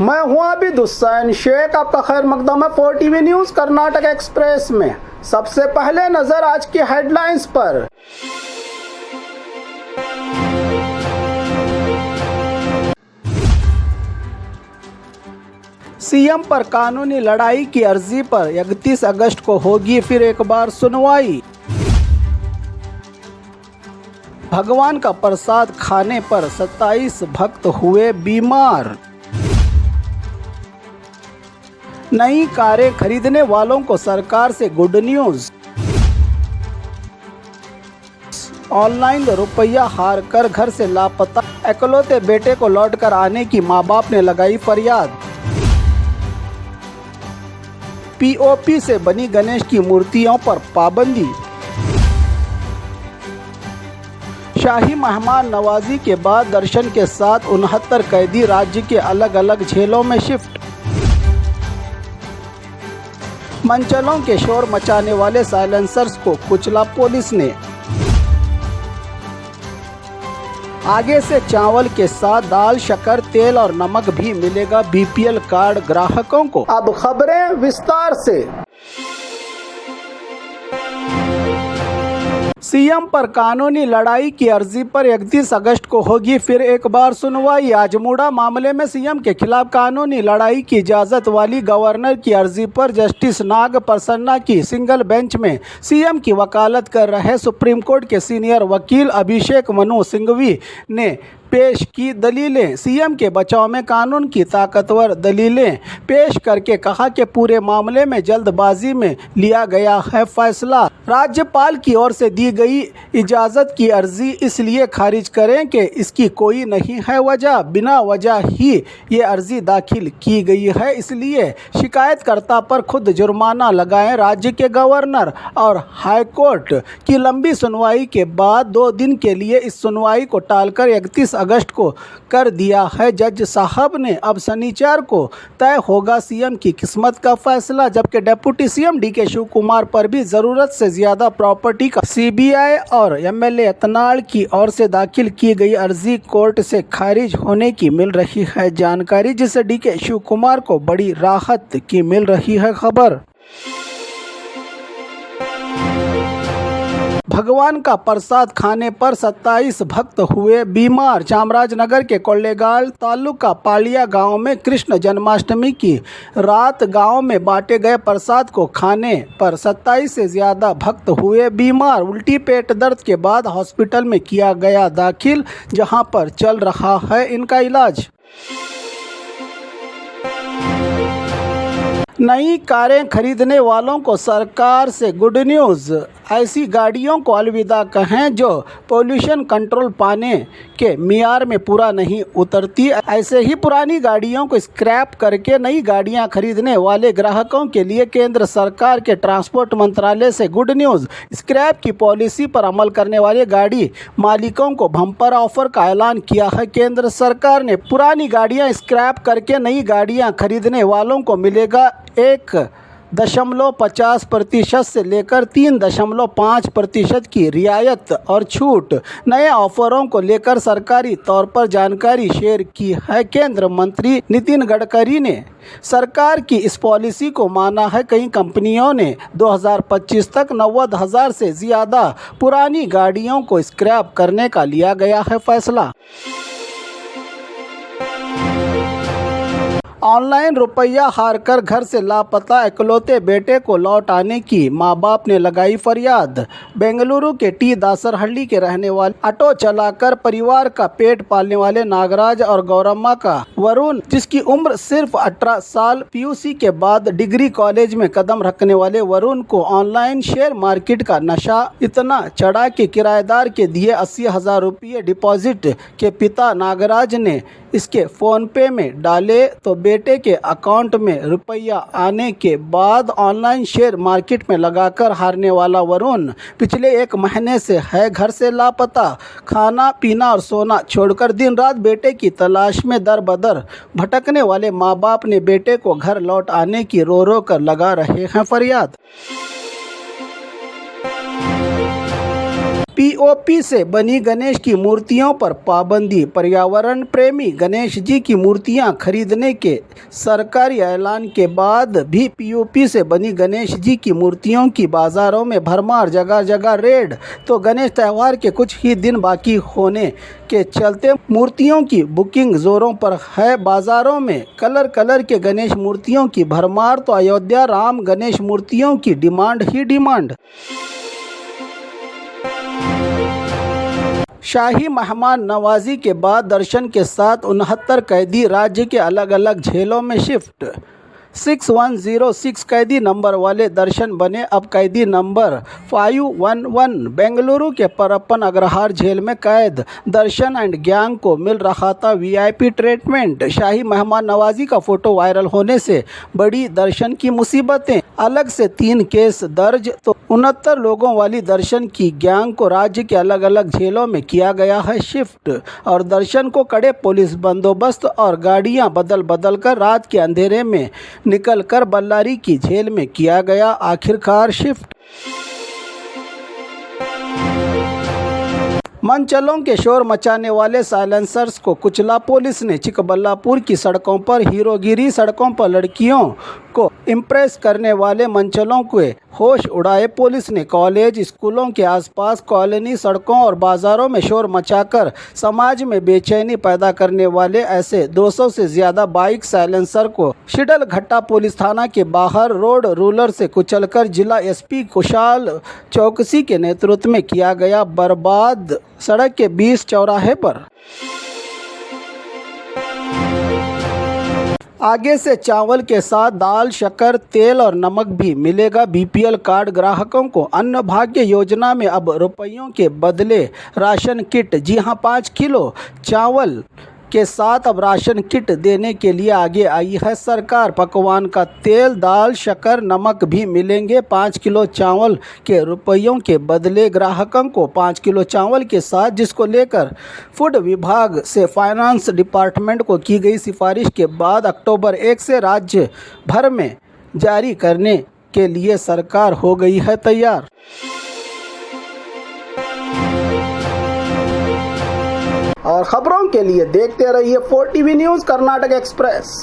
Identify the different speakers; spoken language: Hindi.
Speaker 1: मैं हूं आबिद हुसैन शेख, आपका खैर मकदम है 4TV न्यूज़ कर्नाटक एक्सप्रेस में। सबसे पहले नजर आज की हेडलाइंस पर। सीएम पर कानूनी लड़ाई की अर्जी पर 31 अगस्त को होगी फिर एक बार सुनवाई। भगवान का प्रसाद खाने पर 27 भक्त हुए बीमार। नई कारें खरीदने वालों को सरकार से गुड न्यूज। ऑनलाइन रुपया हार कर घर से लापता इकलौते बेटे को लौटकर आने की मां बाप ने लगाई फरियाद। पीओपी से बनी गणेश की मूर्तियों पर पाबंदी। शाही मेहमान नवाजी के बाद दर्शन के साथ 69 कैदी राज्य के अलग अलग जेलों में शिफ्ट। मंचलों के शोर मचाने वाले साइलेंसर्स को कुचला पुलिस ने। आगे से चावल के साथ दाल, शक्कर, तेल और नमक भी मिलेगा बीपीएल कार्ड ग्राहकों को। अब खबरें विस्तार से। सीएम पर कानूनी लड़ाई की अर्जी पर 31 अगस्त को होगी फिर एक बार सुनवाई। आजमूड़ा मामले में सीएम के खिलाफ कानूनी लड़ाई की इजाजत वाली गवर्नर की अर्जी पर जस्टिस नाग प्रसन्ना की सिंगल बेंच में सीएम की वकालत कर रहे सुप्रीम कोर्ट के सीनियर वकील अभिषेक मनु सिंघवी ने पेश की दलीलें। सीएम के बचाव में कानून की ताकतवर दलीलें पेश करके कहा कि पूरे मामले में जल्दबाजी में लिया गया है फैसला। राज्यपाल की ओर से दी गई इजाज़त की अर्जी इसलिए खारिज करें कि इसकी कोई नहीं है वजह, बिना वजह ही ये अर्जी दाखिल की गई है, इसलिए शिकायतकर्ता पर खुद जुर्माना लगाएं। राज्य के गवर्नर और हाईकोर्ट की लंबी सुनवाई के बाद 2 दिन के लिए इस सुनवाई को टालकर 31 अगस्त को कर दिया है। जज साहब ने अब शनिवार को तय होगा सीएम की किस्मत का फैसला, जबकि deputy CM DK Shivakumar पर भी जरूरत से ज्यादा प्रॉपर्टी का सीबीआई और एमएलए यत्नाल की ओर से दाखिल की गई अर्जी कोर्ट से खारिज होने की मिल रही है जानकारी, जिससे डीके शिव कुमार को बड़ी राहत की मिल रही है खबर। भगवान का प्रसाद खाने पर 27 भक्त हुए बीमार। चामराजनगर के कोल्लेगाल तालुका पालिया गांव में कृष्ण जन्माष्टमी की रात गांव में बांटे गए प्रसाद को खाने पर 27 से ज़्यादा भक्त हुए बीमार। उल्टी पेट दर्द के बाद हॉस्पिटल में किया गया दाखिल, जहां पर चल रहा है इनका इलाज। नई कारें खरीदने वालों को सरकार से गुड न्यूज़। ऐसी गाड़ियों को अलविदा कहें जो पोल्यूशन कंट्रोल पाने के मियार में पूरा नहीं उतरती। ऐसे ही पुरानी गाड़ियों को स्क्रैप करके नई गाड़ियां खरीदने वाले ग्राहकों के लिए केंद्र सरकार के ट्रांसपोर्ट मंत्रालय से गुड न्यूज़। स्क्रैप की पॉलिसी पर अमल करने वाले गाड़ी मालिकों को बम्पर ऑफर का ऐलान किया है केंद्र सरकार ने। पुरानी गाड़ियां स्क्रैप करके नई गाड़ियां खरीदने वालों को मिलेगा 1.50% से लेकर 3.5% की रियायत और छूट। नए ऑफरों को लेकर सरकारी तौर पर जानकारी शेयर की है केंद्र मंत्री नितिन गडकरी ने। सरकार की इस पॉलिसी को माना है। कई कंपनियों ने 2025 तक 90,000 से ज़्यादा पुरानी गाड़ियों को स्क्रैप करने का लिया गया है फैसला। ऑनलाइन रुपया हार कर घर से लापता इकलौते बेटे को लौट आने की मां बाप ने लगाई फरियाद। बेंगलुरु के टी दासरहಳ್ಳಿ के रहने वाले ऑटो चलाकर परिवार का पेट पालने वाले नागराज और गौरम्मा का वरुण, जिसकी उम्र सिर्फ 18 साल, पीयूसी के बाद डिग्री कॉलेज में कदम रखने वाले वरुण को ऑनलाइन शेयर मार्केट का नशा इतना चढ़ा कि किराएदार के दिए 80,000 रुपये डिपॉजिट के पिता नागराज ने इसके फ़ोन पे में डाले तो बेटे के अकाउंट में रुपया आने के बाद ऑनलाइन शेयर मार्केट में लगाकर हारने वाला वरुण पिछले 1 महीने से है घर से लापता। खाना पीना और सोना छोड़कर दिन रात बेटे की तलाश में दर बदर भटकने वाले माँ बाप ने बेटे को घर लौट आने की रो रो कर लगा रहे हैं फरियाद। पीओपी से बनी गणेश की मूर्तियों पर पाबंदी। पर्यावरण प्रेमी गणेश जी की मूर्तियां खरीदने के सरकारी ऐलान के बाद भी पीओपी से बनी गणेश जी की मूर्तियों की बाज़ारों में भरमार, जगह जगह रेड। तो गणेश त्यौहार के कुछ ही दिन बाकी होने के चलते मूर्तियों की बुकिंग जोरों पर है। बाज़ारों में कलर कलर के गणेश मूर्तियों की भरमार, तो अयोध्या राम गणेश मूर्तियों की डिमांड ही डिमांड। शाही मेहमान नवाजी के बाद दर्शन के साथ 69 कैदी राज्य के अलग अलग जेलों में शिफ्ट। 6106 कैदी नंबर वाले दर्शन बने अब कैदी नंबर 511। बेंगलुरु के परप्पन अग्रहार जेल में कैद दर्शन एंड गैंग को मिल रहा था वीआईपी ट्रीटमेंट। शाही मेहमान नवाजी का फोटो वायरल होने से बड़ी दर्शन की मुसीबतें। अलग से 3 केस दर्ज, तो 69 लोगों वाली दर्शन की गैंग को राज्य के अलग अलग जेलों में किया गया है शिफ्ट। और दर्शन को कड़े पुलिस बंदोबस्त और गाड़ियां बदल बदल कर रात के अंधेरे में निकलकर बल्लारी की जेल में किया गया आखिरकार शिफ्ट। मनचलों के शोर मचाने वाले साइलेंसर्स को कुचला पुलिस ने। चिकबल्लापुर की सड़कों पर हीरोगिरी, सड़कों पर लड़कियों को इम्प्रेस करने वाले मनचलों के होश उड़ाए पुलिस ने। कॉलेज स्कूलों के आसपास, कॉलोनी, सड़कों और बाजारों में शोर मचाकर समाज में बेचैनी पैदा करने वाले ऐसे 200 से ज़्यादा बाइक साइलेंसर को शिडलघट्टा पुलिस थाना के बाहर रोड रूलर से कुचलकर जिला एसपी कुशाल चौकसी के नेतृत्व में किया गया बर्बाद। सड़क के 20 चौराहे पर आगे से चावल के साथ दाल, शक्कर, तेल और नमक भी मिलेगा बीपीएल कार्ड ग्राहकों को। अन्न भाग्य योजना में अब रुपयों के बदले राशन किट। जी हां, 5 किलो चावल के साथ अब राशन किट देने के लिए आगे आई है सरकार। पकवान का तेल, दाल, शक्कर, नमक भी मिलेंगे 5 किलो चावल के रुपयों के बदले ग्राहकों को। 5 किलो चावल के साथ, जिसको लेकर फूड विभाग से फाइनेंस डिपार्टमेंट को की गई सिफारिश के बाद अक्टूबर 1 से राज्य भर में जारी करने के लिए सरकार हो गई है तैयार। और खबरों के लिए देखते रहिए 4 टीवी न्यूज़ कर्नाटक एक्सप्रेस।